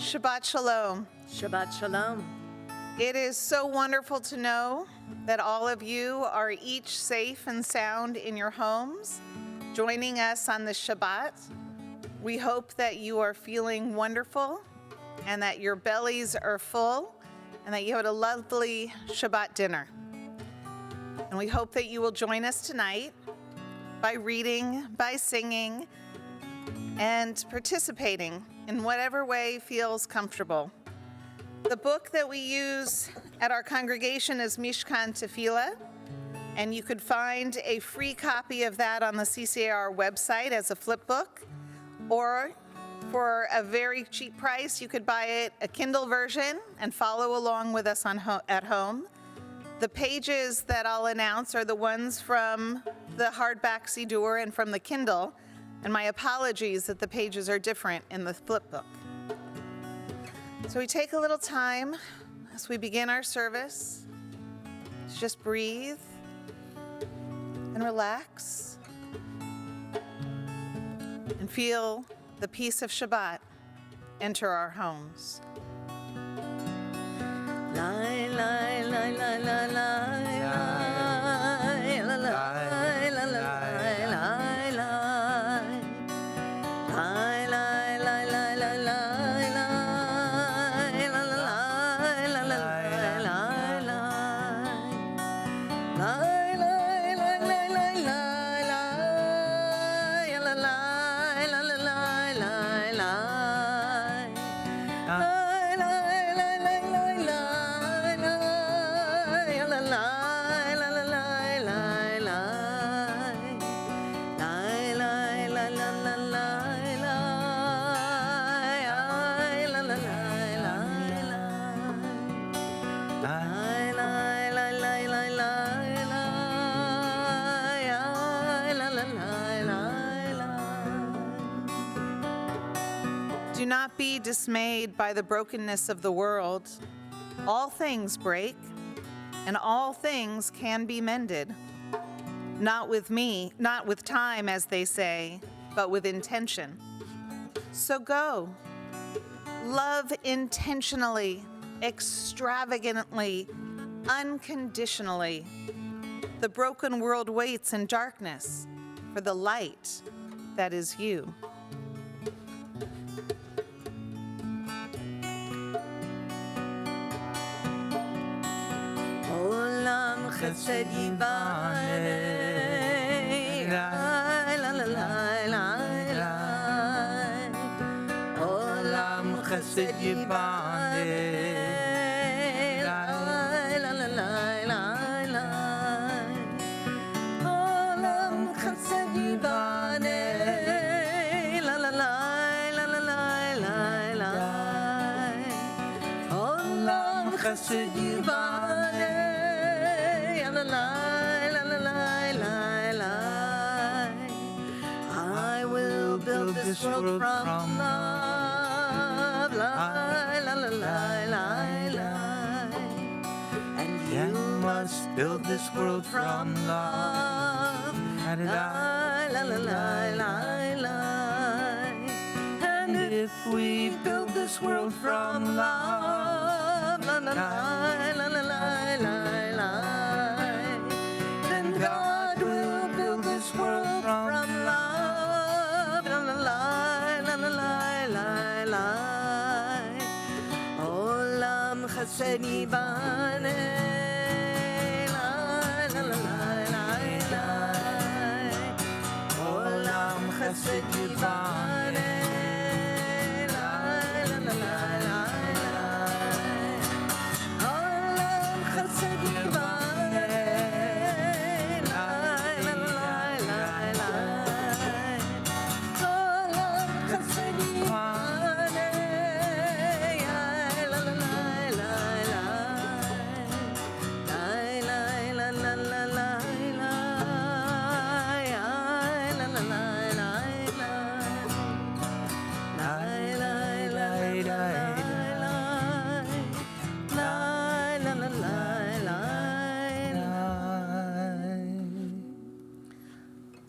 Shabbat Shalom. Shabbat Shalom. It is so wonderful to know that all of you are each safe and sound in your homes, joining us on the Shabbat. We hope that you are feeling wonderful and that your bellies are full and that you had a lovely Shabbat dinner. And we hope that you will join us tonight by reading, by singing, and participating in whatever way feels comfortable. The book that we use at our congregation is Mishkan Tefillah, and you could find a free copy of that on the CCAR website as a flip book, or for a very cheap price, you could buy it a Kindle version and follow along with us at home. The pages that I'll announce are the ones from the hardback Siddur and from the Kindle, and my apologies that the pages are different in the flip book. So we take a little time as we begin our service to just breathe and relax and feel the peace of Shabbat enter our homes. Do not be dismayed by the brokenness of the world. All things break, and all things can be mended. Not with time, as they say, but with intention. So go. Love intentionally, extravagantly, unconditionally. The broken world waits in darkness for the light that is you. Olam chesed yibaneh, la la la la la. Olam chesed yibaneh, la la la la la. Olam chesed yibaneh, la la la la la la. Olam chesed yibaneh. I will build this world from love, la la la la la. And you must build this world from love, la la la la la. And if we build this world from love, la la la la la la. God will build this world from love, la la la la la la. Olam chesed yibaneh, la la la la la. Olam chesed yibaneh, la la la la la. Olam chesed yibaneh.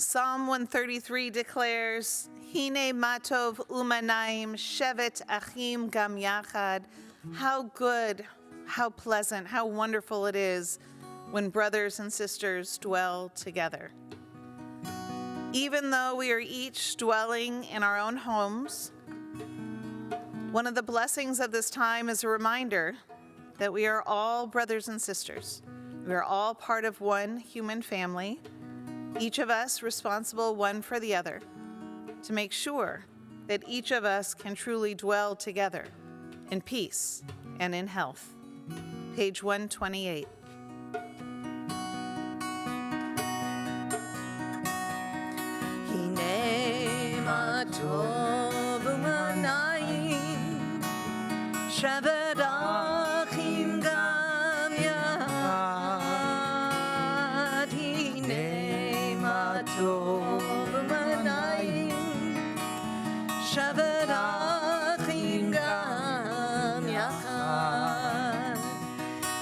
Psalm 133 declares, Hine matov umanaim shevet achim gam yachad. How good, how pleasant, how wonderful it is when brothers and sisters dwell together. Even though we are each dwelling in our own homes, one of the blessings of this time is a reminder that we are all brothers and sisters. We are all part of one human family, each of us responsible one for the other, to make sure that each of us can truly dwell together in peace and in health. Page 128. Hine ma tov u'manayim shevet achim gam yachad. Hine ma tov u'manayim shevet achim gam yachad.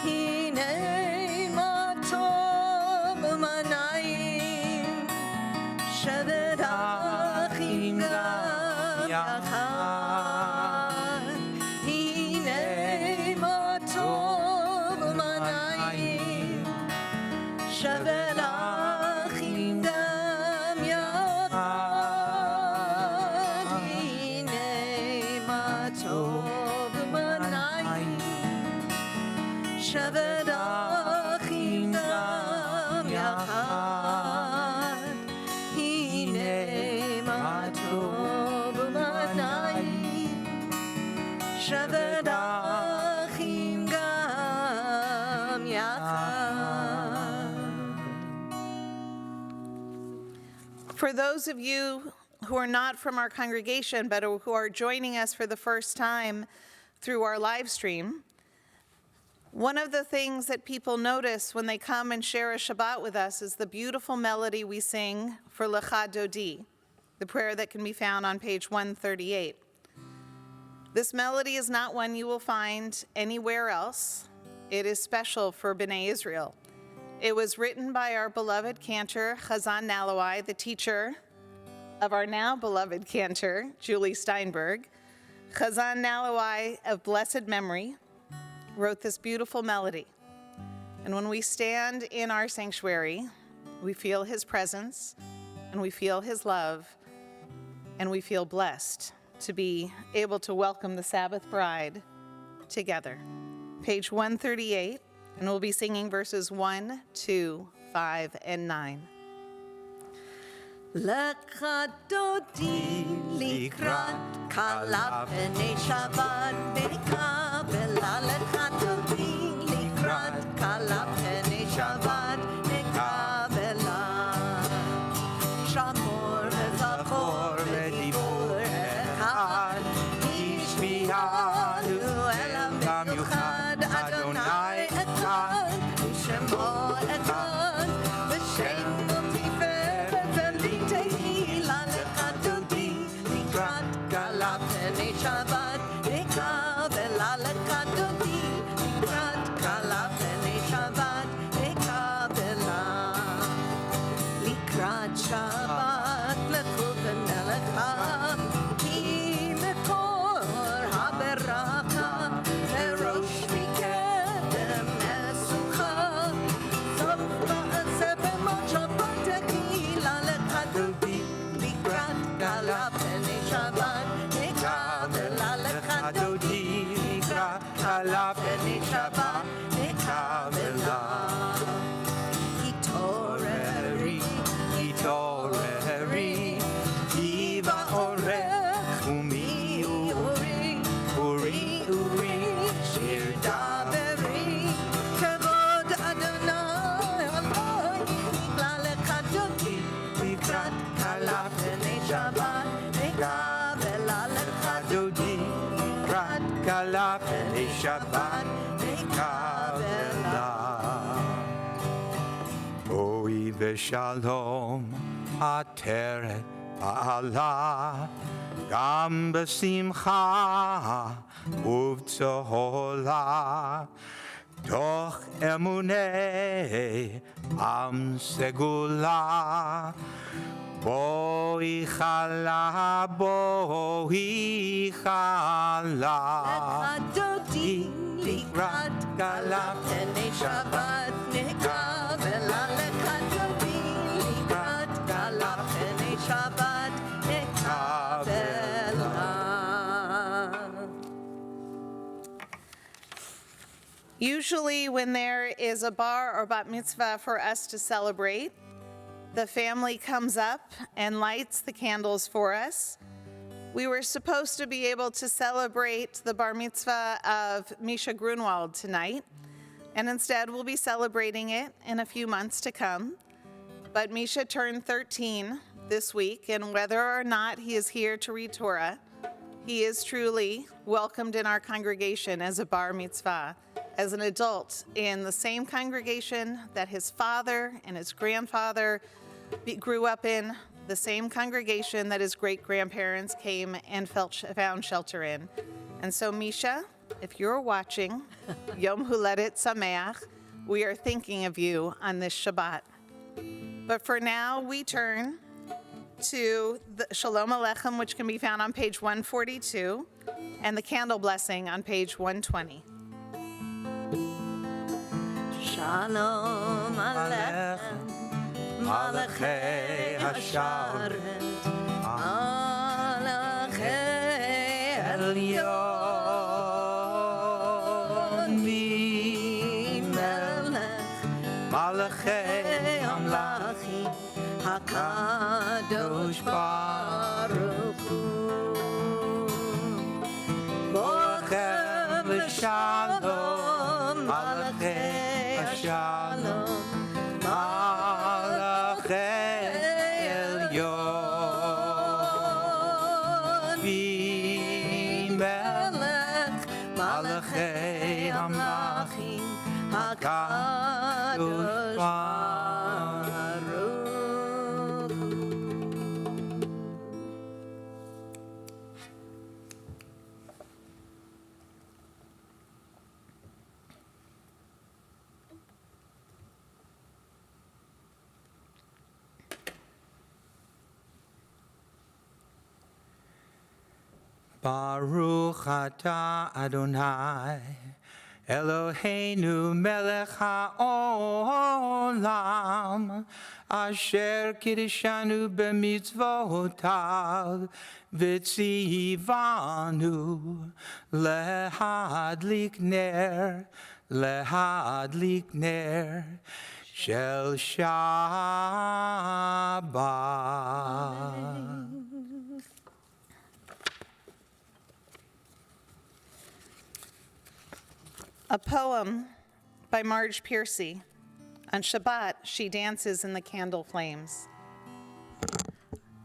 Hine ma tov u'manayim shevet achim gam yachad. Hine ma tov u'manayim shevet achim gam yachad. Hine ma tov u'manayim shevet achim gam yachad. Hine ma tov u'manayim shevet achim gam yachad. For those of you who are not from our congregation, but who are joining us for the first time through our live stream, one of the things that people notice when they come and share a Shabbat with us is the beautiful melody we sing for Lekhad Dodi, the prayer that can be found on page 138. This melody is not one you will find anywhere else. It is special for B'nai Israel. It was written by our beloved cantor, Chazan Nalawai, the teacher of our now beloved cantor, Julie Steinberg. Chazan Nalawai of blessed memory wrote this beautiful melody. And when we stand in our sanctuary, we feel his presence, and we feel his love, and we feel blessed to be able to welcome the Sabbath bride together. Page 138, and we'll be singing verses 1, 2, 5, and 9. Lekhad Dodi likrat kala b'nei Shabbat nekabela. Lekhad Dodi likrat kala b'nei Shabbat nekabela. Shamor v'zachor v'dibur echad ishmiyanu elam miuchad Adonai echad u'shemo echad v'shem u'tiferet v'litehila. Lekhad Dodi likrat kala b'nei Shabbat nekabela. Lekhad Dodi likrat kala b'nei Shabbat nekabela. Likrat Shabbat lekhu v'nelecha ki mekor haberaka ve'rosh mikedem nesucha sof ba'aseh b'mot Shabbat tekila. Lekhad Dodi likrat kala b'nei Shabbat nekabela. Lekhad Dodi likrat kala b'nei Shabbat nekabela. Hitoreri, hitoreri, Iva orech umi uri, uri uri, shir daveri, kavod Adonai Aloi. Nikla Lekhad Dodi likrat kala b'nei Shabbat nekabela. Lekhad Dodi likrat kala b'nei Shabbat nekabela. Oi v'shalom ateret ba'ala gam b'simcha uv'tzola Doch emunei am segula boi chala Lekhad Dodi likrat galap Tenei Shabbat nekavela Lekhad Dodi likrat galap Tenei Shabbat nekavela. Usually when there is a bar or bat mitzvah for us to celebrate, the family comes up and lights the candles for us. We were supposed to be able to celebrate the bar mitzvah of Misha Grunwald tonight, and instead we'll be celebrating it in a few months to come. But Misha turned 13 this week, and whether or not he is here to read Torah, he is truly welcomed in our congregation as a bar mitzvah, as an adult in the same congregation that his father and his grandfather grew up in, the same congregation that his great-grandparents came and found shelter in. And so, Misha, if you're watching, Yom Huledet Sameach, we are thinking of you on this Shabbat. But for now, we turn to the Shalom Aleichem, which can be found on page 142, and the candle blessing on page 120. Shalom Aleichem Malachei Hasharet Malachei Elyon Melech Malachei Amlachim HaKadosh Baruch Hu Bochem V'Shalom Malachei Shalom Malachei Elyon V'Melech Malachei Amlachim HaKadosh Baruch Hu. Baruch atah Adonai Eloheinu melech haolam asher kiddushanu b'mitzvotav v'tzivanu lehadlik ner shel Shabbat. A poem by Marge Piercy. On Shabbat, she dances in the candle flames.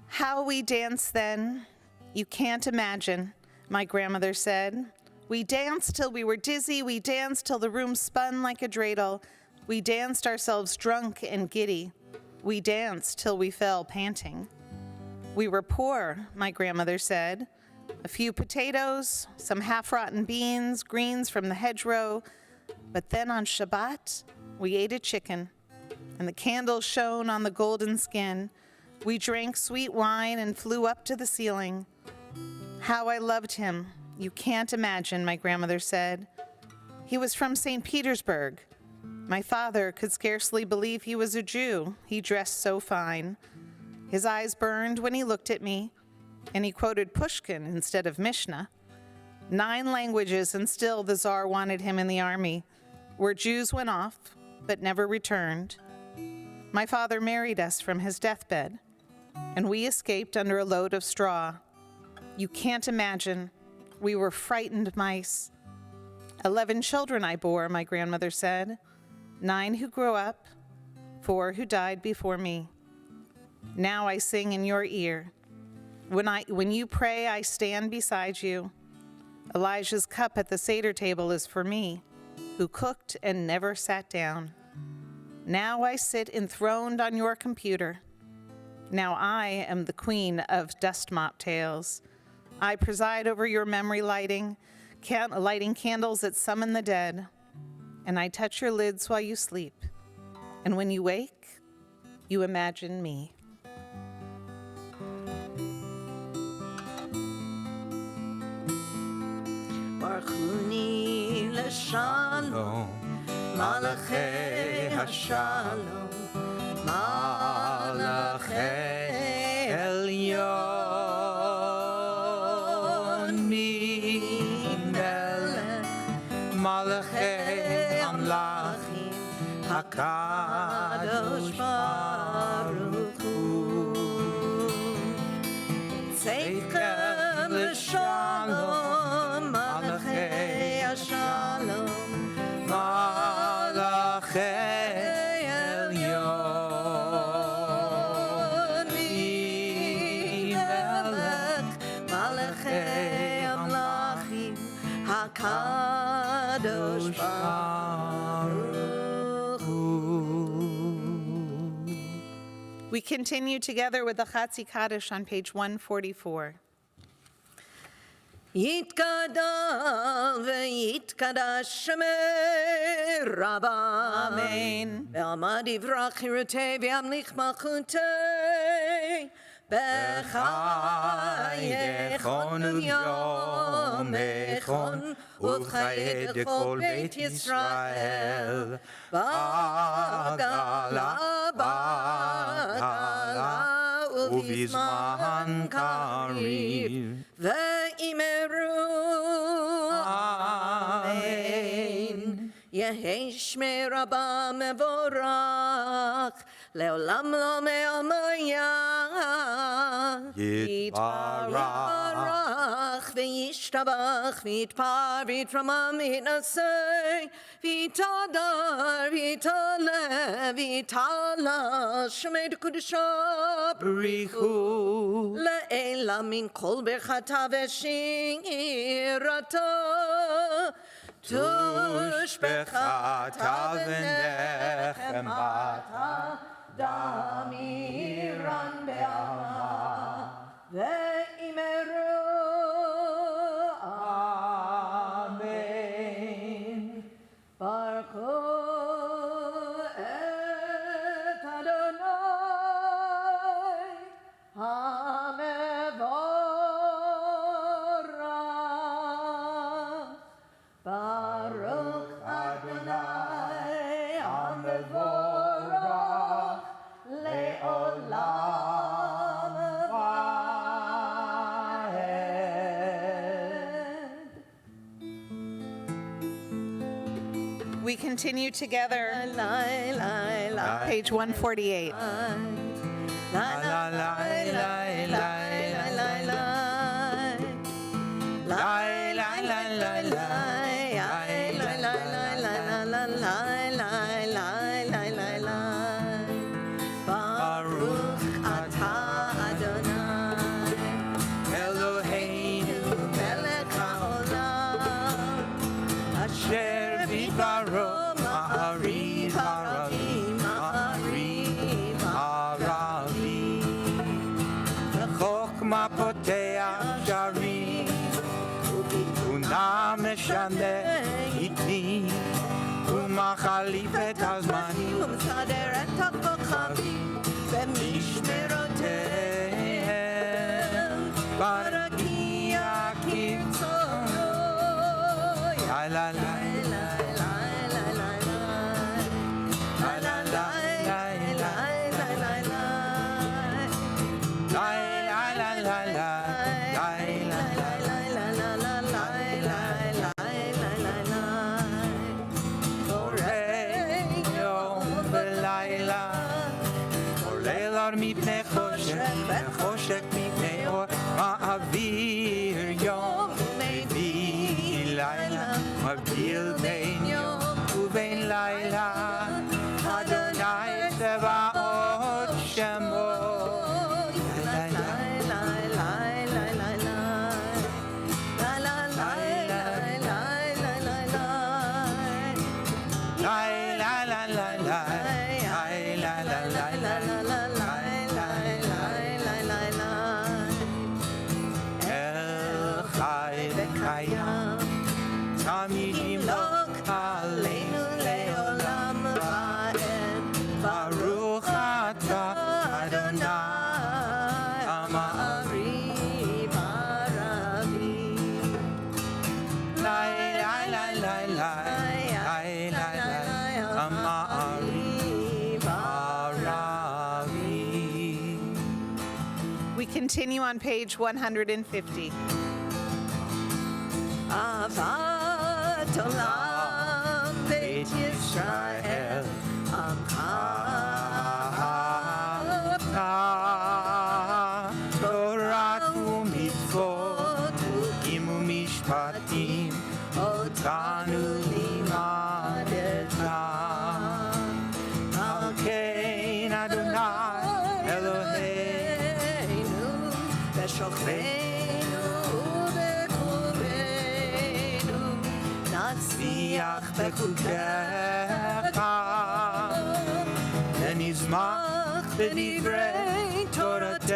How we danced then, you can't imagine, my grandmother said. We danced till we were dizzy, we danced till the room spun like a dreidel. We danced ourselves drunk and giddy. We danced till we fell panting. We were poor, my grandmother said. A few potatoes, some half-rotten beans, greens from the hedgerow. But then on Shabbat, we ate a chicken, and the candles shone on the golden skin. We drank sweet wine and flew up to the ceiling. How I loved him, you can't imagine, my grandmother said. He was from St. Petersburg. My father could scarcely believe he was a Jew. He dressed so fine. His eyes burned when he looked at me, and he quoted Pushkin instead of Mishnah. 9 languages, and still the Tsar wanted him in the army, where Jews went off but never returned. My father married us from his deathbed, and we escaped under a load of straw. You can't imagine. We were frightened mice. 11 children I bore, my grandmother said. 9 who grew up, 4 who died before me. Now I sing in your ear. When you pray, I stand beside you. Elijah's cup at the Seder table is for me, who cooked and never sat down. Now I sit enthroned on your computer. Now I am the queen of dust mop tales. I preside over your memory lighting candles that summon the dead. and I touch your lids while you sleep. And when you wake, you imagine me. Baruchuni l'shalom, Malachei Hashalom, Malachei Elyon Melech, Malachei Amlachim, HaKadosh Baruch Hu. Tzeichen l'shalom, Malachei Hashalom, Malachei Elyon Melech, Malachei Amlachim, HaKadosh Baruch Hu. We continue together with the Chatzi Kaddish on page 144. Yitkadal ve'yitkadash shemei Rabba. Amen. Ve'amad yivrach hirutei ve'amlich malchutei. B'chayechon u'yomechon u'v'chayed kol Beit Yisrael. Ba'gala, ba'gala, ובזמן קריב. ואמרו אמן. יהי שמי רבה מבורך, לעולם לא מאמיה. יתברך וישתבח ויתפאר ויתרומם ויתנשא ויתהדר ויתעלה ויתעלה שמי קדושו בריחו לעילה מן כל ברכתה ושירתה תושבחתה ונחמתה דמירן בעלמה ואמרו אמן ברכו את אדוני המבורך ברוך אדוני המבורך לעולם ועד. We continue together, page 148. Baruch atah Adonai Eloheinu melech haolam asher bidbaro ma'ariv haravim ma'ariv haravim חוכמה פותח שערים וביטחונה משנה איתי ומחליף את הזמנים ומסדר את הכוכבים במשמרותיהם ברקיע כרצונו לה לה לה מפני חושך וחושך מפני אור האוויר יום מביא לילה מבדיל בין יום ובין לילה אדוני צבאות שמו continue on page 150. Avat Olam Beit Yisrael Torah u'mitzvot u'kim u'mishpatim otanu limadeta Al kein Adonai Eloheinu B'shochreinu u'b'kureinu Natzliach b'chukecha ונשמח בדברי תורתך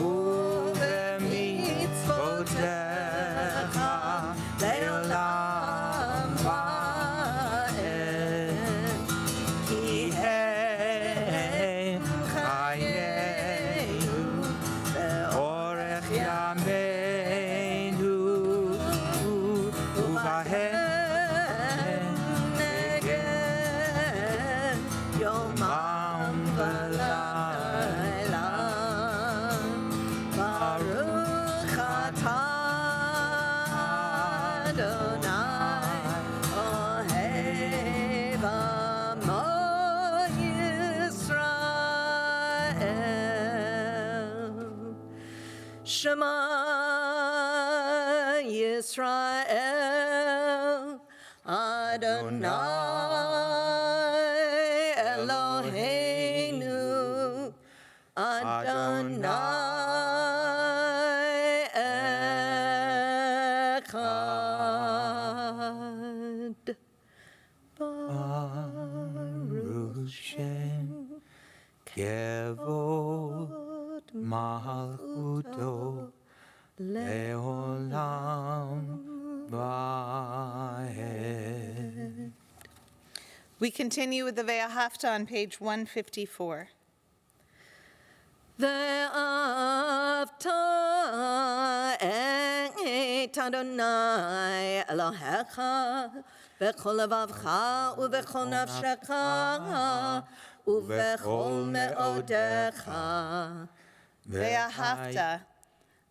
ובמצוותיך לעולם ועד כי הם חיינו ואורך ימינו ובהם יומם ולילה ברוך אתה אדוני אוהב עמו ישראל שמע ישראל אדוני Eloheinu Adonai Echad Baruch Shem Kevod Malchuto Leolam Vaed. We continue with the Ve'ahavta on page 154. Ve'avta et Adonai Elohecha b'chol levavcha u'b'chol nafshecha u'b'chol me'odecha. Ve'ahavta.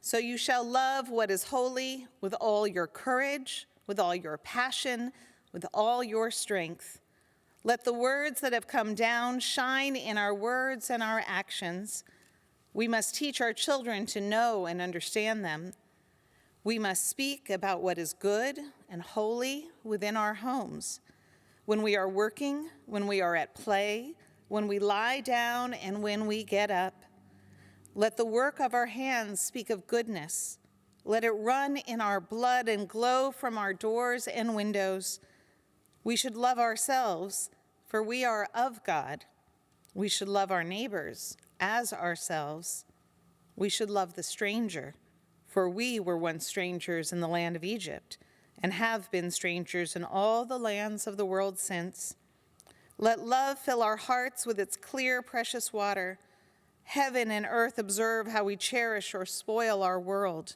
So you shall love what is holy with all your courage, with all your passion, with all your strength. Let the words that have come down shine in our words and our actions. We must teach our children to know and understand them. We must speak about what is good and holy within our homes. When we are working, when we are at play, when we lie down, and when we get up. Let the work of our hands speak of goodness. Let it run in our blood and glow from our doors and windows. We should love ourselves, for we are of God. We should love our neighbors as ourselves. We should love the stranger, for we were once strangers in the land of Egypt, and have been strangers in all the lands of the world since. Let love fill our hearts with its clear, precious water. Heaven and earth observe how we cherish or spoil our world.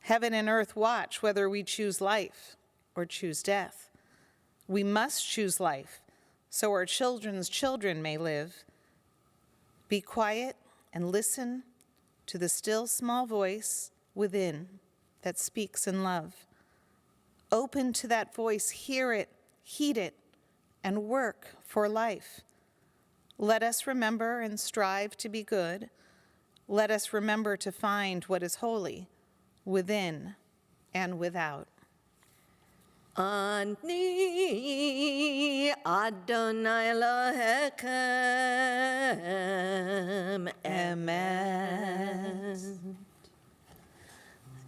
Heaven and earth watch whether we choose life or choose death. We must choose life, so our children's children may live. Be quiet and listen to the still small voice within that speaks in love. Open to that voice, hear it, heed it, and work for life. Let us remember and strive to be good. Let us remember to find what is holy within and without. Ani Adonai Elohechem Emet.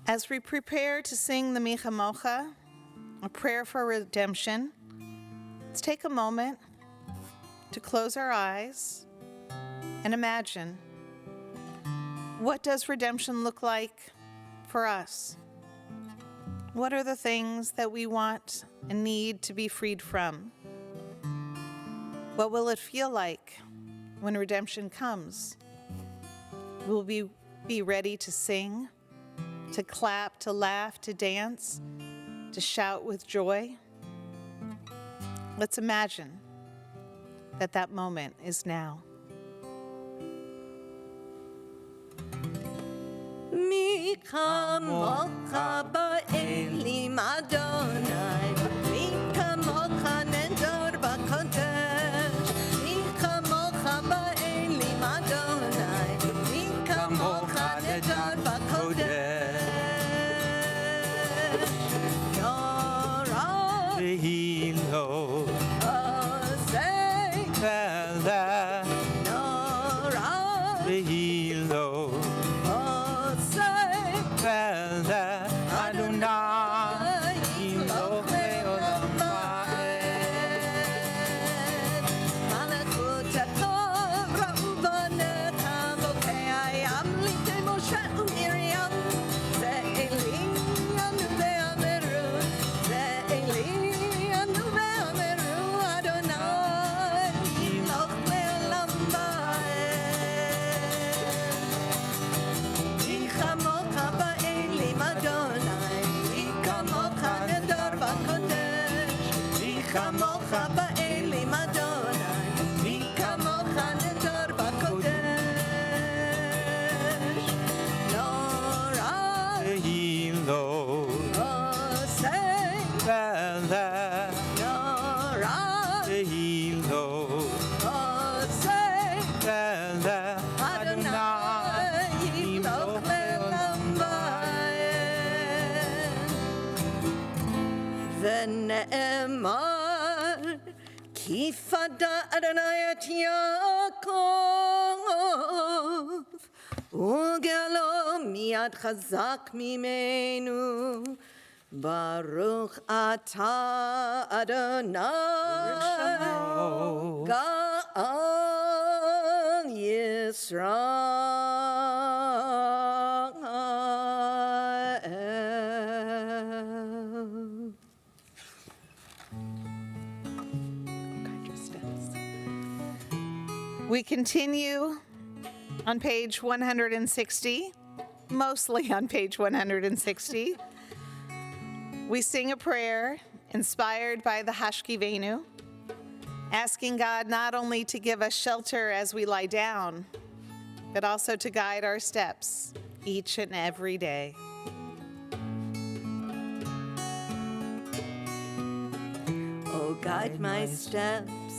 As we prepare to sing the Micha Mocha, a prayer for redemption, let's take a moment to close our eyes and imagine, what does redemption look like for us? What are the things that we want and need to be freed from? What will it feel like when redemption comes? Will we be ready to sing, to clap, to laugh, to dance, to shout with joy? Let's imagine that moment is now. מי כמוך באלים אדוני, מי כמוך נדור בקודש, מי כמוך באלים אדוני, מי כמוך נדור בקודש. יורא Hilo, עושי Vela, נורא Hilo, עושי Vela, Adonai, Hilo, Leolam Vaed. מלכות הטוב ראו בניך מוכי הים לפני משה ומרים. זה אלינו ואמרו, זה אלינו ואמרו, אדוני ימלוך לעולם ועד. מי כמוך באלים אדוני, מי כמוך נדור בקודש, מי כמוך באלים אדוני, מי כמוך נדור בקודש. נורא Hilo, עושה, Vela, נורא Hilo, עושה, Vela, אדוני ימלוך לעולם ועד. ונאמר כי פדה אדוני את יעקב וגאלו מיד חזק ממנו. ברוך אתה אדוני גאל ישראל. We continue on page 160, mostly on page 160. We sing a prayer inspired by the Hashkiveinu, asking God not only to give us shelter as we lie down, but also to guide our steps each and every day. Oh, guide my steps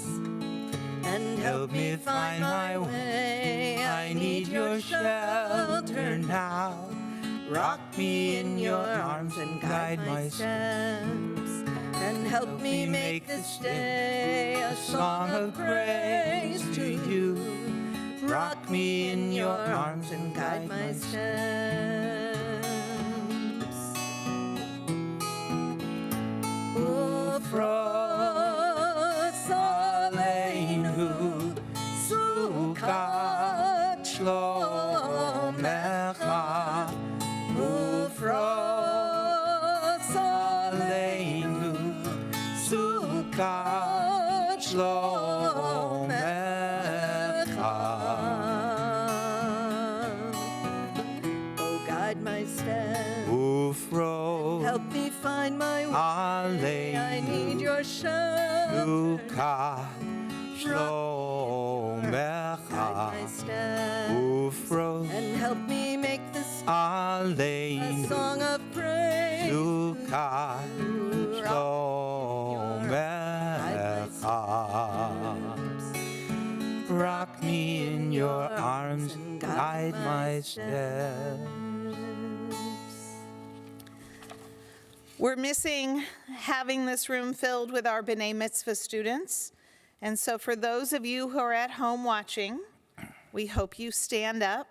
and help me find my way. I need your shelter now. Rock me in your arms and guide my steps and help me make this day a song of praise to you. Rock me in your arms and guide my steps. Ufros Aleinu Sukkot Shlomecha. Ufros Aleinu Sukkot Shlomecha. Oh, guide my steps. Ufro, Help me find my way. Aleinu I need your shelter. Sukkot Guide Shlomecha. my steps Ufro, and help me make this a Aleinu song of praise. Sukkot Shlomecha. Rock me in your arms and guide my steps. We're missing having this room filled with our B'nai Mitzvah students. And so for those of you who are at home watching, we hope you stand up,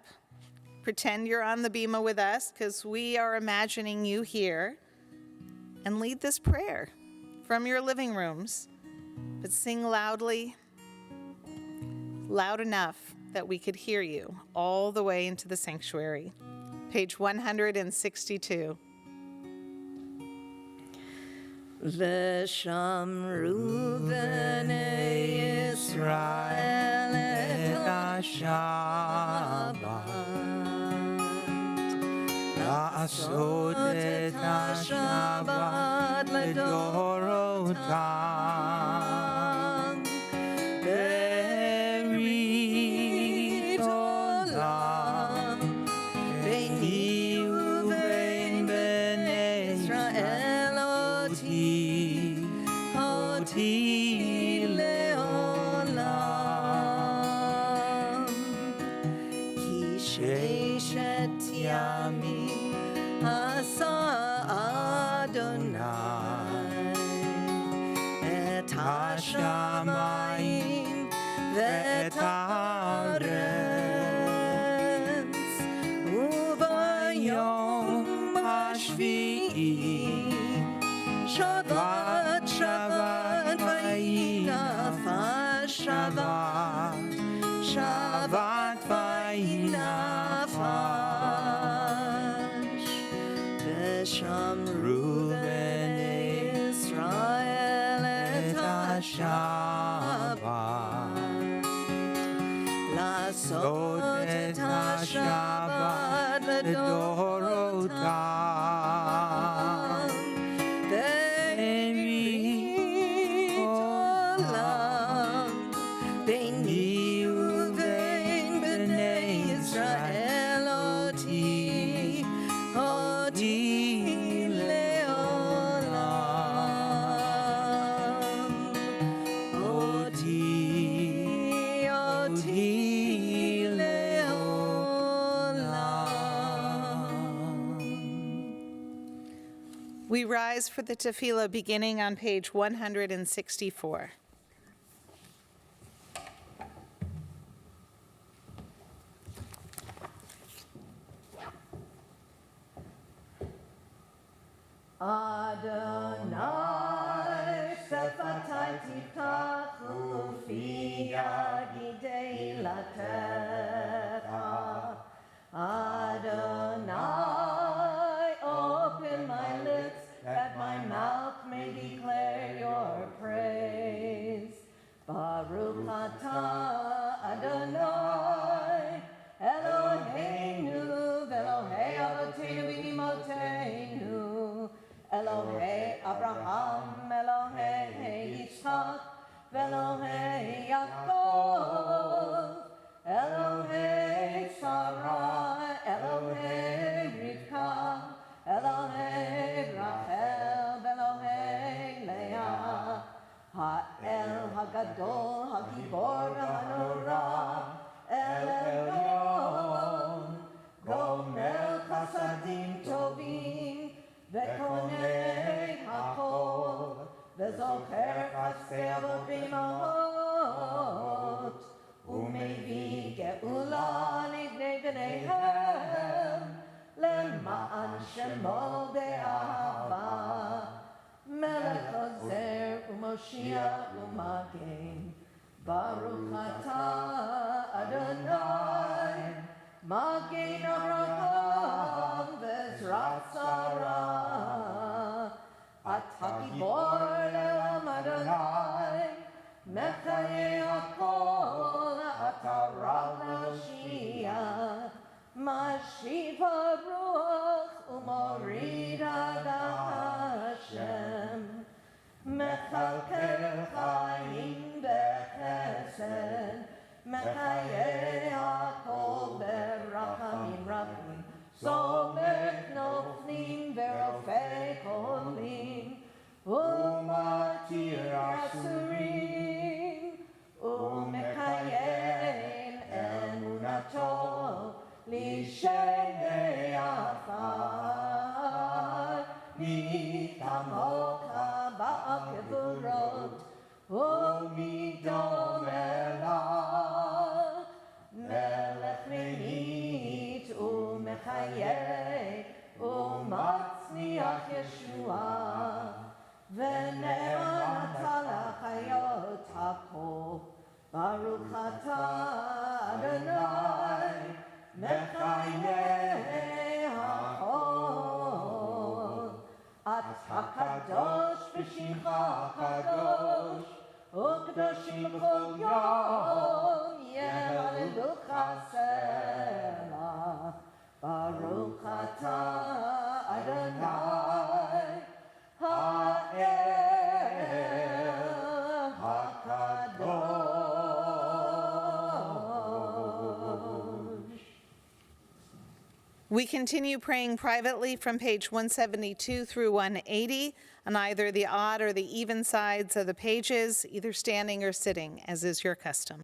pretend you're on the bima with us, because we are imagining you here, and lead this prayer from your living rooms. But sing loudly, loud enough that we could hear you all the way into the sanctuary. Page 162. V'shamru b'nei Yisrael et HaShabbat, לעשות את השבת לדורותם, ברית עולם, yamim asa Adonai et hashamayim ve'et haaretz ubayom hashvi'i Shabbat Shabbat vayinafas Shabbat Shabbat vayinafas V'shamru b'nei Yisrael et HaShabbat Lasot et HaShabbat לדורותם בברית עולם ביני ובין בני ישראל אותי לעולם אותי We rise for the tefillah beginning on page 164. Adonai sefatai tiftachu fi yadidei latecha Adonai open my lips that my mouth may declare your praise. Baruch atah Adonai, Eloheinu, Elohei Avotenu v'Imotenu, Elohei Abraham, Elohei Yitzchak, Elohei Yaakov, Elohei Sarah, Elohei Rivka, Elohei Rachel, Elohei Leah, Ha'el Hagadol, Hagibor Hanorah, El Elyon, Gomer Chasadim Tovim, Vekonei Hakol, Vezocher Chasei V'Imahot, Umevi Geula Livnei B'neihem, Lema'an Shemo Be'ahava, Melech Ozer U'Moshiach U'Magen, Baruch atah Adonai, Magen Avraham V'Ezrat Sarah, Atah Gibor Le'olam Adonai, Mechayeh Hakol, Atah Rav Mashiach, Mashiv HaRuach U'Morid Hashem, Mechalkel Chaim B'Chesed, Mechayeh Hakol B'Rachamim Rabim, Somech Noflim V'Rofei Cholim, U'Matir Asurim, U'Mekayem Emunato, L'Shei Afar, Mitamocha Ba'akevurot, U'Midom Elach, Melech Menit, U'Mechayeh, U'Matzniach Yeshua, V'ne'eman L'chayot HaKol, Baruch atah Adonai, Mechayeh HaKol, Atah Kadosh V'Shimcha Kadosh, U'Kadoshim B'chol Yom, Yehallelucha Selah, Baruch atah Adonai, Ha'el HaKadosh. We continue praying privately from page 172 through 180 on either the odd or the even sides of the pages, either standing or sitting, as is your custom.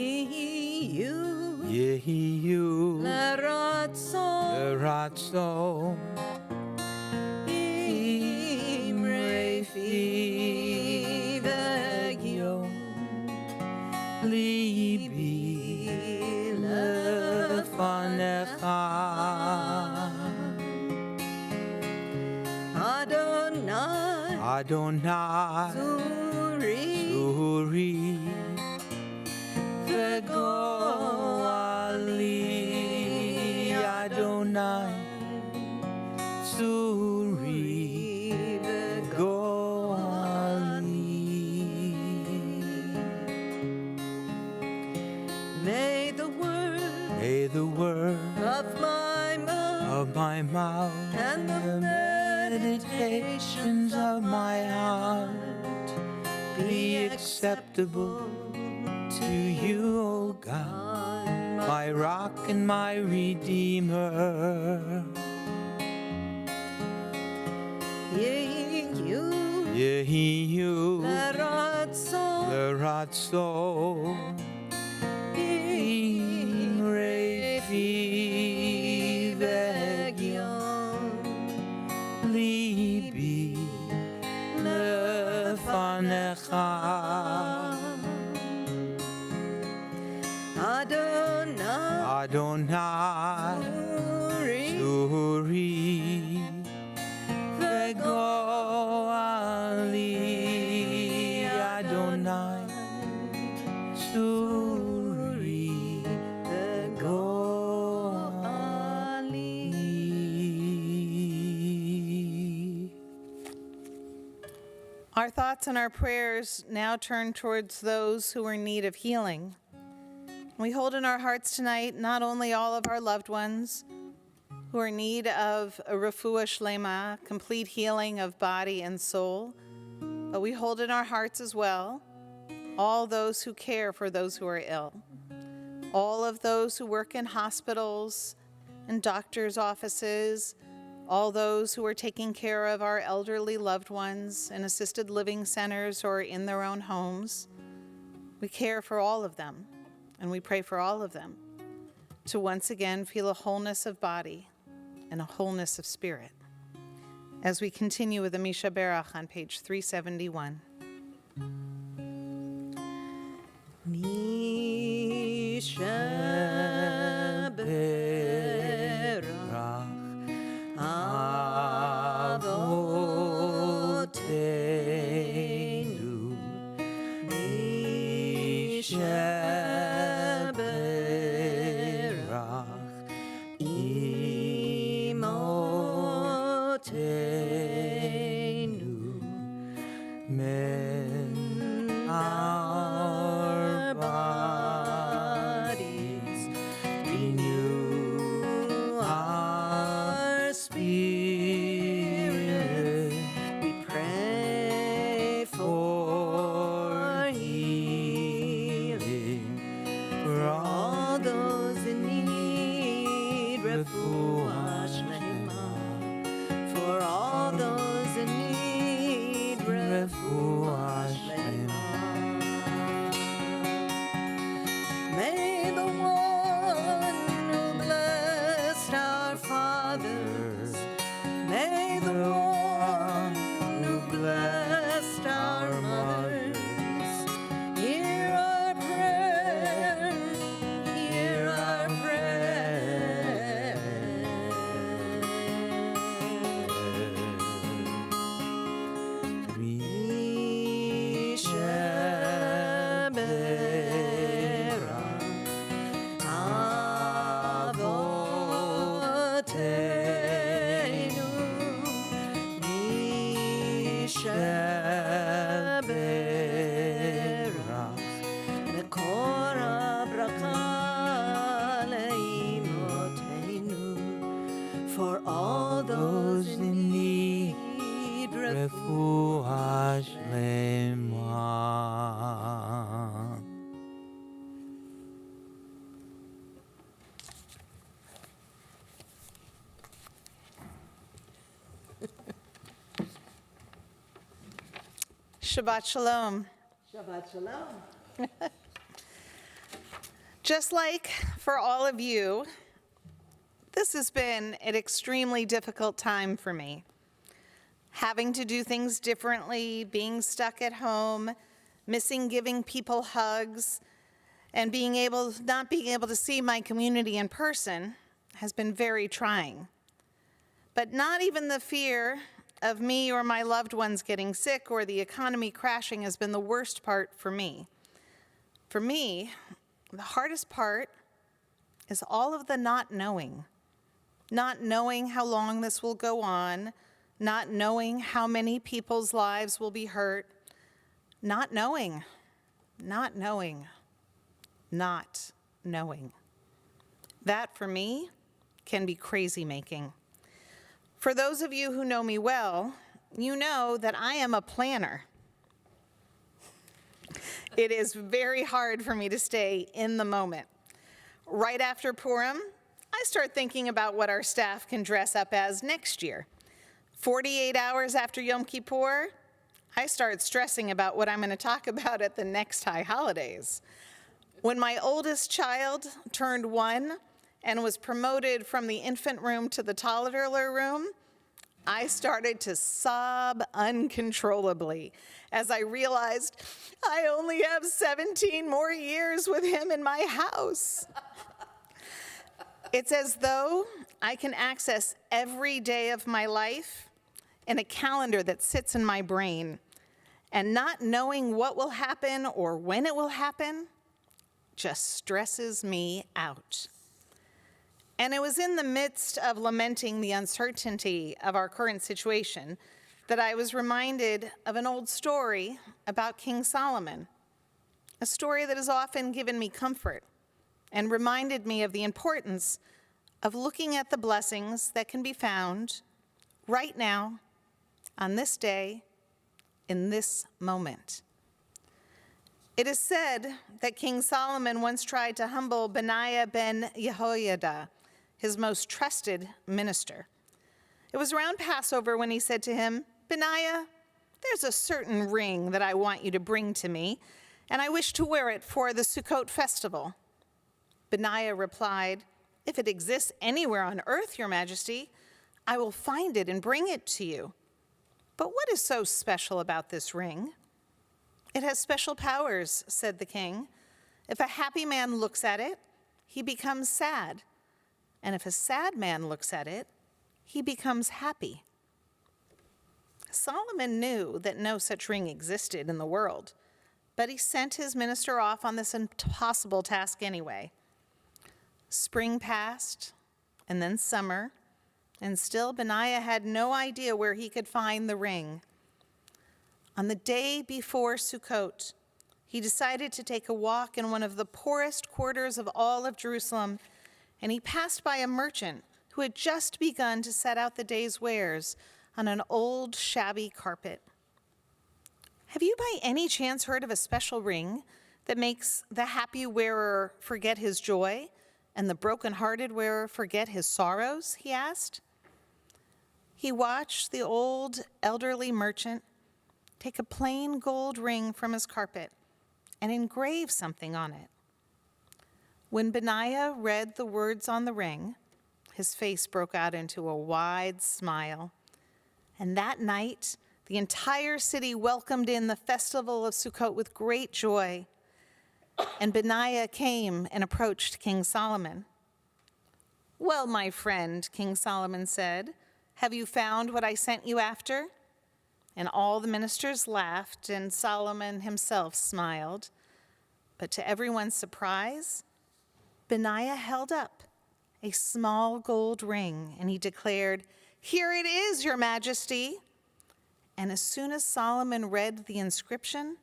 Yehu Yehu Leratso Ratso Imrefi Vegyo Libi Lefanecha Adonai Adonai Zuri Uri Vegoali Adonai Suri Vegoali. May the word May the word of my mouth and the meditations of my heart be acceptable to you, O God, my rock and my redeemer. Yehu Yehu Leratso Leratso Imrefi Vegyon Libi Lefanecha Adonai Adonai Zuri Suri Vegoali Adonai Suri Vegoali. Our thoughts and our prayers now turn towards those who are in need of healing. We hold in our hearts tonight not only all of our loved ones who are in need of a refuah shlema, complete healing of body and soul, but we hold in our hearts as well all those who care for those who are ill, all of those who work in hospitals and doctors' offices, all those who are taking care of our elderly loved ones in assisted living centers or in their own homes. We care for all of them, and we pray for all of them to once again feel a wholeness of body and a wholeness of spirit. As we continue with the Misha Berach on page 371. Misha Berach Avotenu Misha Berach Imotenu Men our bodies renew our spirit. We pray for healing for all those in need. Refuah shlema for all those in need. Refuah shlema. May the one who blessed our fathers, may the one who blessed our mothers, hear our prayer, hear our prayer. Misha Berach Avotenu Misha Berach Mekor habracha leimotenu. For all those in need, Refuah Shlema. Shabbat Shalom. Shabbat Shalom. Just like for all of you, this has been an extremely difficult time for me. Having to do things differently, being stuck at home, missing giving people hugs, and not being able to see my community in person has been very trying. But not even the fear of me or my loved ones getting sick or the economy crashing has been the worst part for me. For me, the hardest part is all of the not knowing how long this will go on, not knowing how many people's lives will be hurt, not knowing. That, for me, can be crazy-making. For those of you who know me well, you know that I am a planner. It is very hard for me to stay in the moment. Right after Purim, I start thinking about what our staff can dress up as next year. 48 hours after Yom Kippur, I start stressing about what I'm going to talk about at the next high holidays. When my oldest child turned 1 and was promoted from the infant room to the toddler room, I started to sob uncontrollably as I realized I only have 17 more years with him in my house. It's as though I can access every day of my life in a calendar that sits in my brain, and not knowing what will happen or when it will happen just stresses me out. And it was in the midst of lamenting the uncertainty of our current situation that I was reminded of an old story about King Solomon, a story that has often given me comfort and reminded me of the importance of looking at the blessings that can be found right now, on this day, in this moment. It is said that King Solomon once tried to humble Benaiah ben Jehoiada, his most trusted minister. It was around Passover when he said to him, "Benaiah, there's a certain ring that I want you to bring to me, and I wish to wear it for the Sukkot festival." Benaiah replied, "If it exists anywhere on earth, Your Majesty, I will find it and bring it to you. But what is so special about this ring?" "It has special powers," said the king. "If a happy man looks at it, he becomes sad. And if a sad man looks at it, he becomes happy." Solomon knew that no such ring existed in the world, but he sent his minister off on this impossible task anyway. Spring passed, and then summer, and still Benaiah had no idea where he could find the ring. On the day before Sukkot, he decided to take a walk in one of the poorest quarters of all of Jerusalem, and he passed by a merchant who had just begun to set out the day's wares on an old, shabby carpet. "Have you by any chance heard of a special ring that makes the happy wearer forget his joy and the broken-hearted wearer forget his sorrows?" he asked. He watched the old, elderly merchant take a plain gold ring from his carpet and engrave something on it. When Benaiah read the words on the ring, his face broke out into a wide smile. And that night, the entire city welcomed in the festival of Sukkot with great joy. And Benaiah came and approached King Solomon. "Well, my friend," King Solomon said, "have you found what I sent you after?" And all the ministers laughed, and Solomon himself smiled. But to everyone's surprise, Benaiah held up a small gold ring, and he declared, "Here it is, Your Majesty." And as soon as Solomon read the inscription,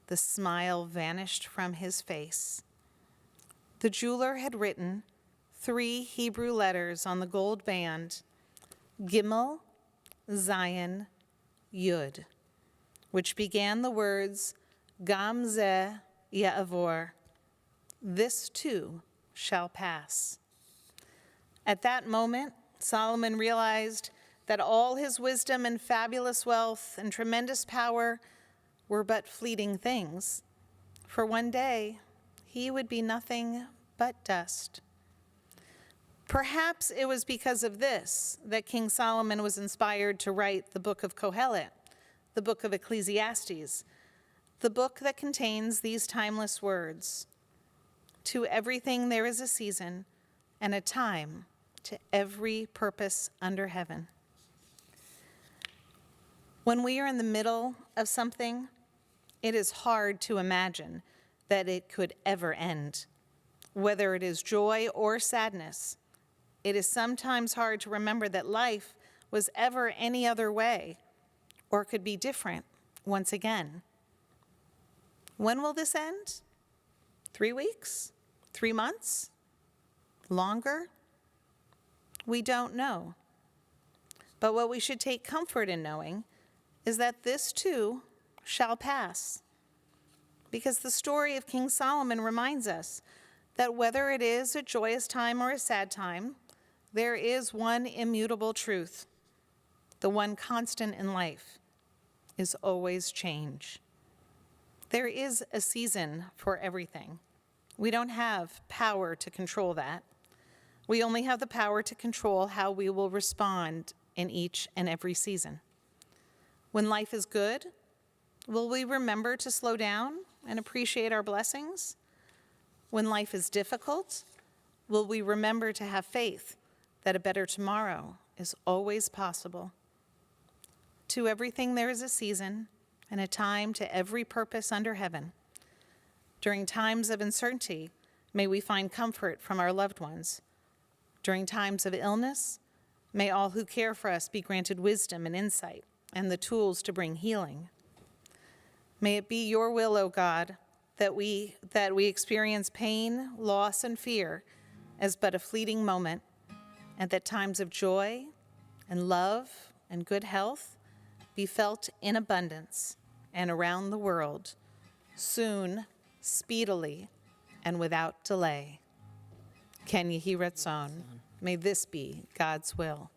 the smile vanished from his face. The jeweler had written 3 Hebrew letters on the gold band, Gimel, Zayin, Yud, which began the words, Gam zeh ya'avor, this too shall pass. At that moment, Solomon realized that all his wisdom and fabulous wealth and tremendous power were but fleeting things. For one day, he would be nothing but dust. Perhaps it was because of this that King Solomon was inspired to write the book of Kohelet, the book of Ecclesiastes, the book that contains these timeless words: "To everything there is a season, and a time to every purpose under heaven." When we are in the middle of something, it is hard to imagine that it could ever end. Whether it is joy or sadness, it is sometimes hard to remember that life was ever any other way or could be different once again. When will this end? 3 weeks? 3 months? Longer? We don't know. But what we should take comfort in knowing is that this too shall pass. Because the story of King Solomon reminds us that whether it is a joyous time or a sad time, there is one immutable truth. The one constant in life is always change. There is a season for everything. We don't have power to control that. We only have the power to control how we will respond in each and every season. When life is good, will we remember to slow down and appreciate our blessings? When life is difficult, will we remember to have faith that a better tomorrow is always possible? To everything there is a season and a time to every purpose under heaven. During times of uncertainty, may we find comfort from our loved ones. During times of illness, may all who care for us be granted wisdom and insight and the tools to bring healing. May it be your will, O God, that we experience pain, loss, and fear as but a fleeting moment, and that times of joy and love and good health be felt in abundance and around the world, soon, speedily, and without delay. Ken Yehi Ratzon. May this be God's will.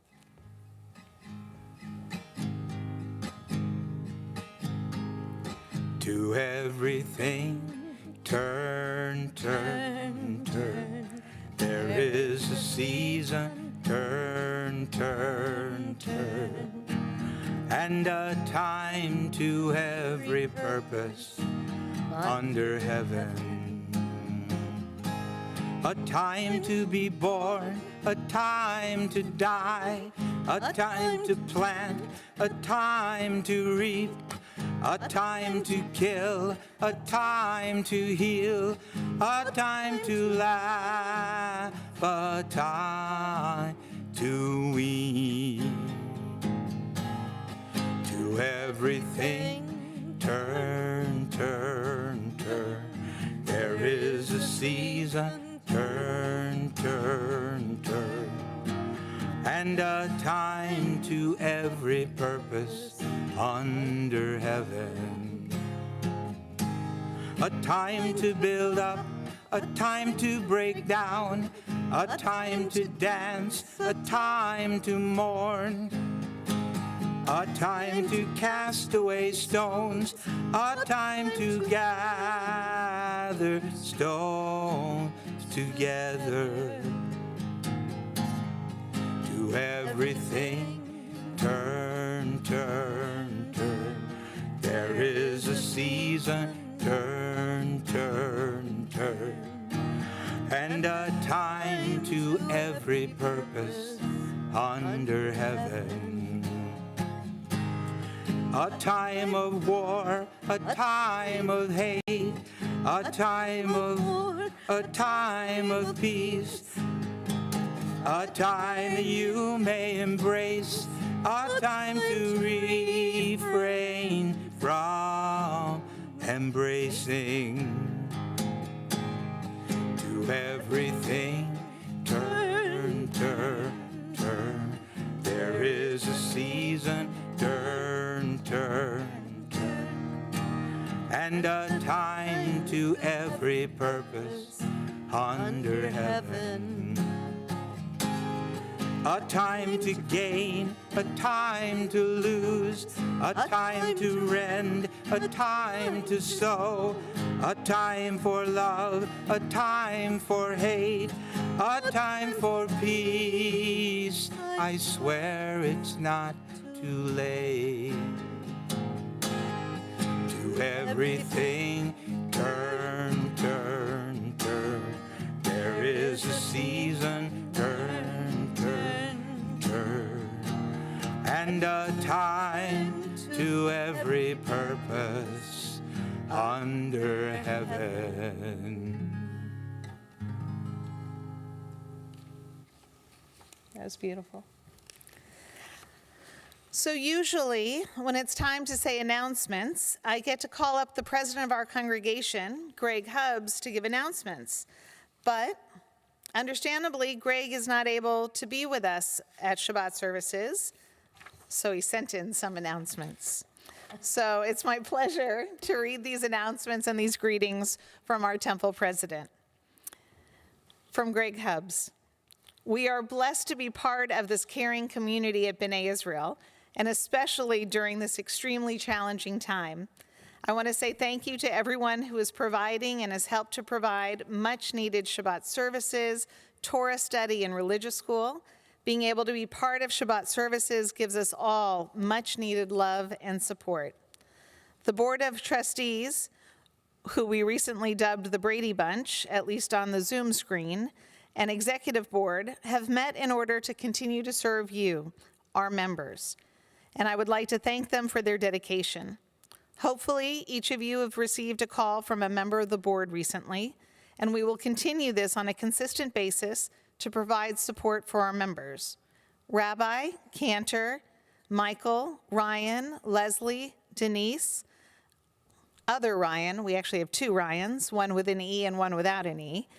To everything, turn, turn, turn. There is a season, turn, turn, turn. And a time to every purpose under heaven. A time to be born, a time to die, a time to plant, a time to reap, a time to kill, a time to heal, a time to laugh, a time to weep. To everything, turn, turn, turn. There is a season, turn, turn, turn. And a time to every purpose under heaven. A time to build up, a time to break down, a time to dance, a time to mourn, a time to cast away stones, a time to gather stones together. To everything, turn, turn, turn. There is a season, turn, turn, turn. And a time to every purpose under heaven. A time of war, a time of hate, a time of peace, a time that you may embrace, a time to refrain from embracing. To everything, turn, turn, turn. There is a season, turn, turn, turn. And a time to every purpose under heaven. A time to gain, a time to lose, a time to rend, a time to sow, a time for love, a time for hate, a time for peace. I swear it's not too late. To everything, turn, turn, turn. There is a season, turn, turn, turn. And a time to every purpose under heaven. That was beautiful. So usually, when it's time to say announcements, I get to call up the president of our congregation, Greg Hubbs, to give announcements. But understandably, Greg is not able to be with us at Shabbat services, so he sent in some announcements. So it's my pleasure to read these announcements and these greetings from our temple president. From Greg Hubbs. We are blessed to be part of this caring community at B'nai Israel, and especially during this extremely challenging time. I want to say thank you to everyone who is providing and has helped to provide much-needed Shabbat services, Torah study, and religious school. Being able to be part of Shabbat services gives us all much-needed love and support. The Board of Trustees, who we recently dubbed the Brady Bunch, at least on the Zoom screen, and Executive Board have met in order to continue to serve you, our members. And I would like to thank them for their dedication. Hopefully, each of you have received a call from a member of the board recently, and we will continue this on a consistent basis to provide support for our members. Rabbi, Cantor, Michael, Ryan, Leslie, Denise, other Ryan, we actually have two Ryans, one with an E and one without an E,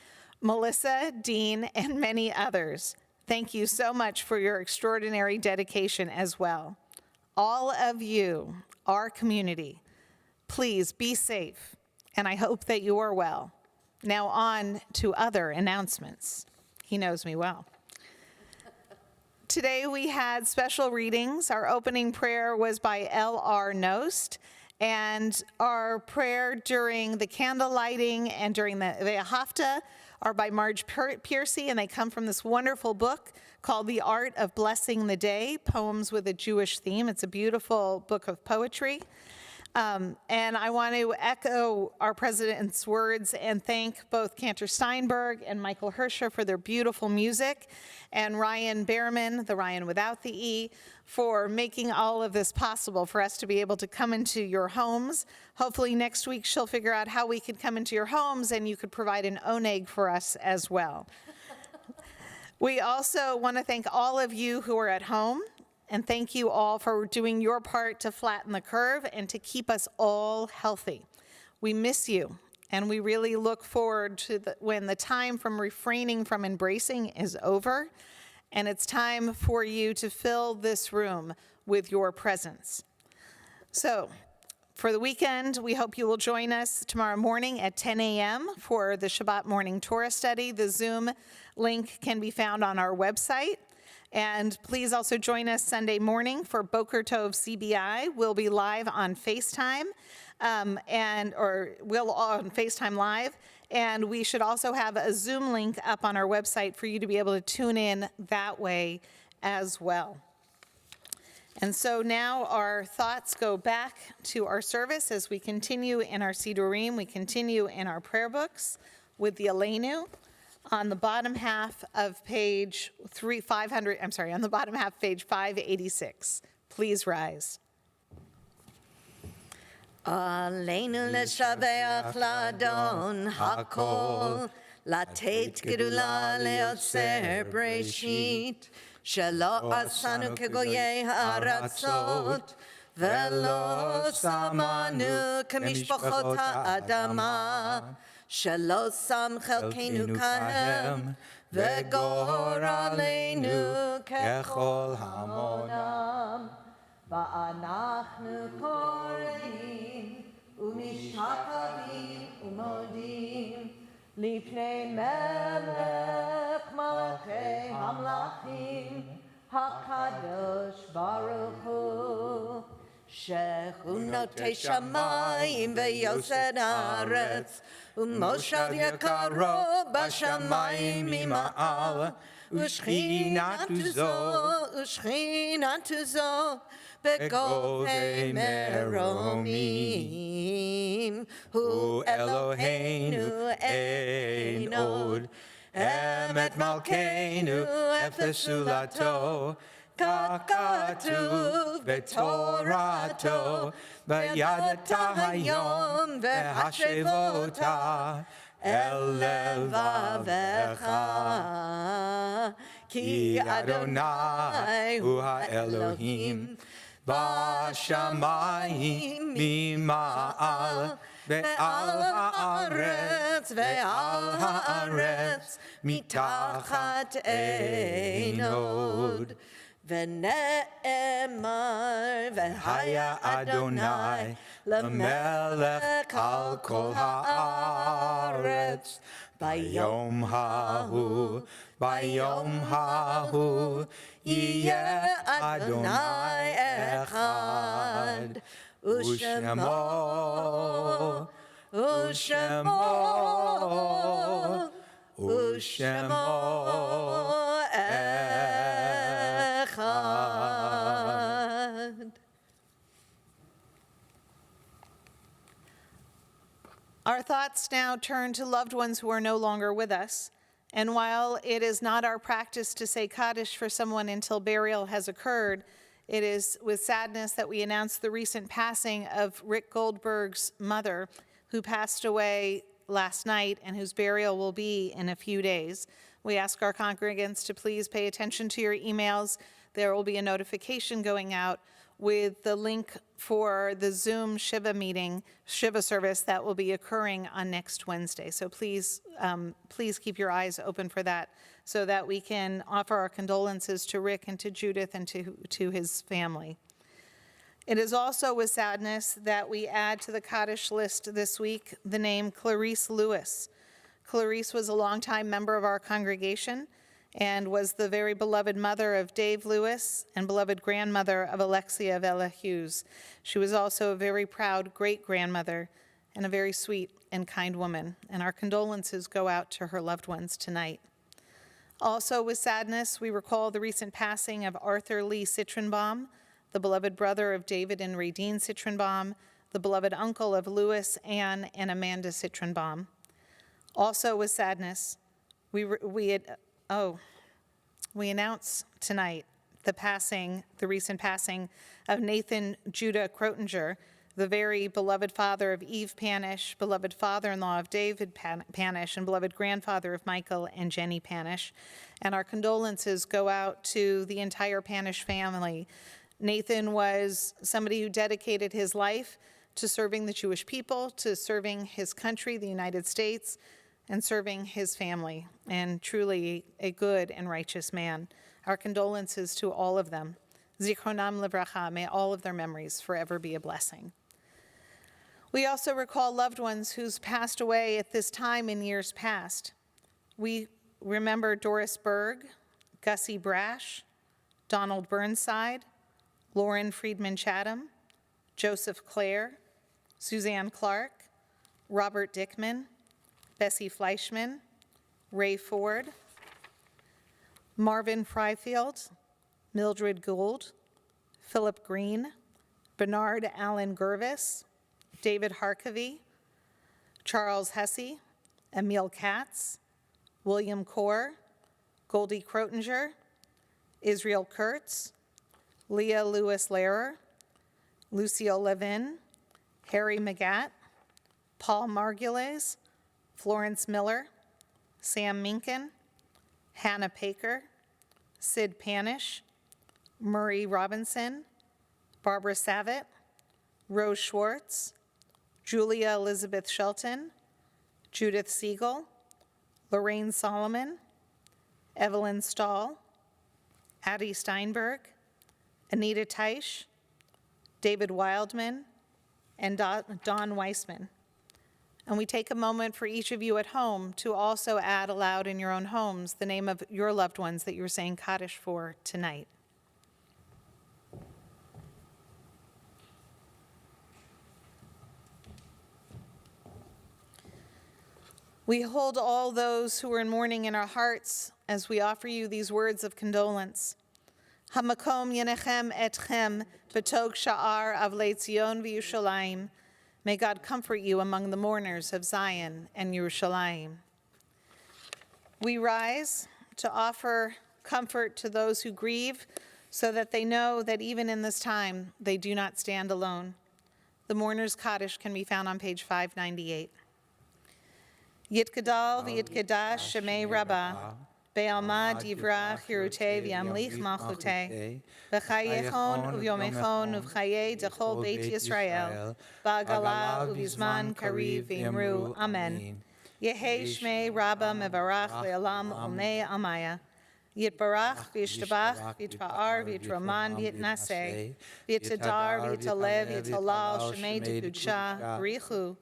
Melissa, Dean, and many others. Thank you so much for your extraordinary dedication as well. All of you, our community, please be safe, and I hope that you are well. Now on to other announcements. He knows me well. Today we had special readings. Our opening prayer was by L.R. Nost, and our prayer during the candle lighting and during the Hafta are by Marge Piercy, and they come from this wonderful book called The Art of Blessing the Day, Poems with a Jewish Theme. It's a beautiful book of poetry. And I want to echo our president's words and thank both Cantor Steinberg and Michael Herscher for their beautiful music, and Ryan Behrman, the Ryan without the E, for making all of this possible for us to be able to come into your homes. Hopefully next week she'll figure out how we could come into your homes and you could provide an oneg for us as well. We also want to thank all of you who are at home, and thank you all for doing your part to flatten the curve and to keep us all healthy. We miss you, and we really look forward to when the time from refraining from embracing is over, and it's time for you to fill this room with your presence. So, for the weekend, we hope you will join us tomorrow morning at 10 a.m. for the Shabbat morning Torah study. The Zoom link can be found on our website. And please also join us Sunday morning for Boker Tov CBI. We'll be live on FaceTime, we'll on FaceTime Live. And we should also have a Zoom link up on our website for you to be able to tune in that way as well. And so now our thoughts go back to our service as we continue in our Sidurim, we continue in our prayer books with the Aleinu. On the bottom half of page 586. Please rise. Aleinu leshabeach ladon hakol, latet gedula leotzer breshit, shelo asanu kegoyei haratzot, velo samanu kemishpachot ha'adama. Shelo sam chelkeinu kahem, vegor aleinu kechol hamonam. Va'anachnu koreim, umishtakavim umodim, lifnei melech malchei hamlachim, hakadosh baruch hu. שכונותי שמיים ויוסד הארץ, ומושב יקרו בשמיים ממעל, ושכינתו זו בגובי מרומים. הוא אלוהינו אין עוד, אמת מלכנו אפס זולתו, ככתוב בתורתו, וידעת היום והשבותה אל לבבך, כי אדוני הוא האלוהים בשמיים ממעל, ועל הארץ מתחת אין עוד. ונאמר והיה אדוני למלך על כל הארץ, ביום ההוא יהיה אדוני אחד, ושמו אחד. Our thoughts now turn to loved ones who are no longer with us. And while it is not our practice to say Kaddish for someone until burial has occurred, it is with sadness that we announce the recent passing of Rick Goldberg's mother, who passed away last night and whose burial will be in a few days. We ask our congregants to please pay attention to your emails. There will be a notification going out with the link for the Zoom Shiva service that will be occurring on next Wednesday. So please keep your eyes open for that so that we can offer our condolences to Rick and to Judith and to his family. It is also with sadness that we add to the Kaddish list this week the name Clarice Lewis. Clarice was a longtime member of our congregation and was the very beloved mother of Dave Lewis and beloved grandmother of Alexia Vela Hughes. She was also a very proud great-grandmother and a very sweet and kind woman, and our condolences go out to her loved ones tonight. Also with sadness, we recall the recent passing of Arthur Lee Citronbaum, the beloved brother of David and Radine Citronbaum, the beloved uncle of Louis, Anne, and Amanda Citronbaum. Also with sadness, we announce tonight the recent passing of Nathan Judah Crotinger, the very beloved father of Eve Panish, beloved father-in-law of David Panish, and beloved grandfather of Michael and Jenny Panish. And our condolences go out to the entire Panish family. Nathan was somebody who dedicated his life to serving the Jewish people, to serving his country, the United States, and serving his family, and truly a good and righteous man. Our condolences to all of them. Zichronam livracha, may all of their memories forever be a blessing. We also recall loved ones who's passed away at this time in years past. We remember Doris Berg, Gussie Brash, Donald Burnside, Lauren Friedman Chatham, Joseph Clare, Suzanne Clark, Robert Dickman, Bessie Fleischman, Ray Ford, Marvin Fryfield, Mildred Gould, Philip Green, Bernard Allen Gervis, David Harkavy, Charles Hesse, Emil Katz, William Kaur, Goldie Crotinger, Israel Kurtz, Leah Lewis-Lehrer, Lucille Levin, Harry Magat, Paul Margules, Florence Miller, Sam Minkin, Hannah Paker, Sid Panish, Murray Robinson, Barbara Savitt, Rose Schwartz, Julia Elizabeth Shelton, Judith Siegel, Lorraine Solomon, Evelyn Stahl, Addie Steinberg, Anita Teisch, David Wildman, and Don Weissman. And we take a moment for each of you at home to also add aloud in your own homes the name of your loved ones that you're saying Kaddish for tonight. We hold all those who are in mourning in our hearts as we offer you these words of condolence. Hamakom yenechem etchem betog sha'ar avlei Tzion v'Yushalayim. May God comfort you among the mourners of Zion and Yerushalayim. We rise to offer comfort to those who grieve so that they know that even in this time, they do not stand alone. The mourner's Kaddish can be found on page 598. Yitgadal v'yitgadash shemei Rabbah, be'alma divrach hirutei v'yamlich malchutei, v'chayechon uvyomechon uv'chayei dechol Beit Yisrael, ba'agala uv'yizman kariv v'imru, Amen. Yehei shmei Rabbah mevarach le'alam umnei amaya. Yitbarach v'yishtabach v'yitpa'ar v'yitraman v'yitnaseh, v'yitadar v'yitalev v'yitalal shemei tekudsha v'richu.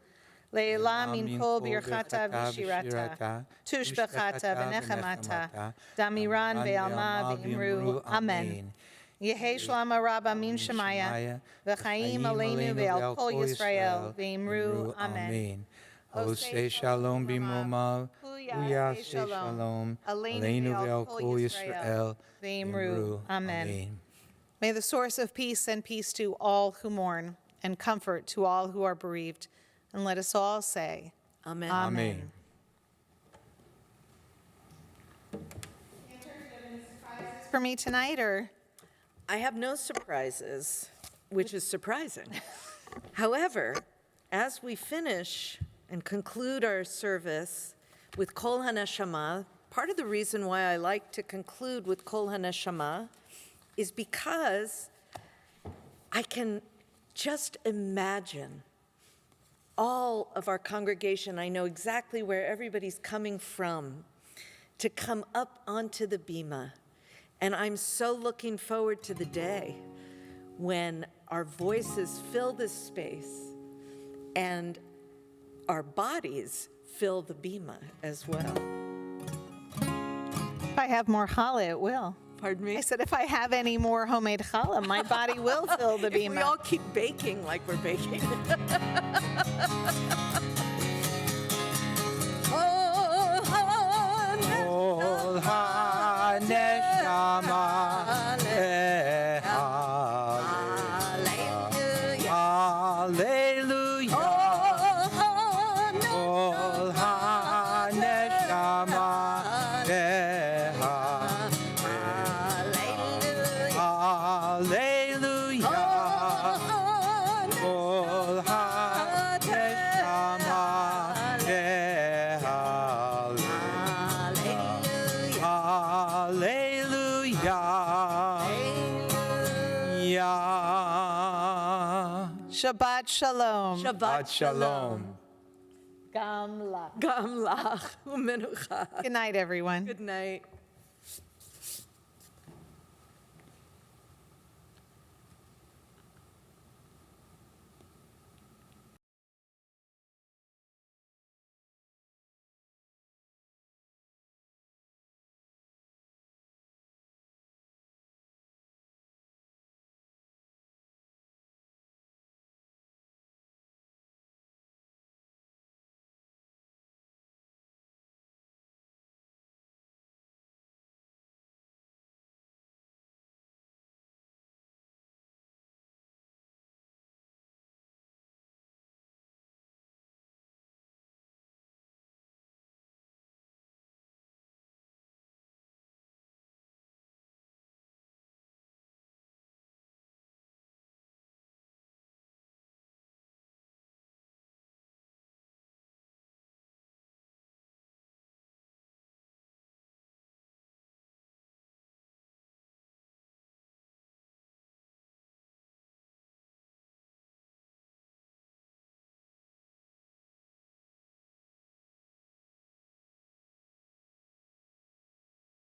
Leila min kol birchata v'shirata, tushbachata v'nechemata, damiran ve'alma v'imru, Amen. Yehei shlama Rabbah min shemaya, v'chaim aleinu ve'al kol Yisrael, v'imru, Amen. Oseh shalom b'momav, uyaseh shalom, Aleinu ve'al kol Yisrael, v'imru, Amen. May the source of peace send peace to all who mourn and comfort to all who are bereaved. And let us all say, Amen. Amen. For me tonight, or I have no surprises, which is surprising. However, as we finish and conclude our service with Kol HaNeshama, part of the reason why I like to conclude with Kol HaNeshama is because I can just imagine all of our congregation, I know exactly where everybody's coming from, to come up onto the bima. And I'm so looking forward to the day when our voices fill this space and our bodies fill the bima as well. if I have more challah, it will. Pardon me? I said, if I have any more homemade challah, my body will fill the If we all bima. keep baking like we're baking. Oh, Kol ha-neshama Hallelujah. Kol ha-neshama Hallelujah. Kol ha-neshama Hallelujah. Shabbat shalom. Shabbat Shalom. Gam lach. Gam lach u'menucha. Good night, everyone. Good night.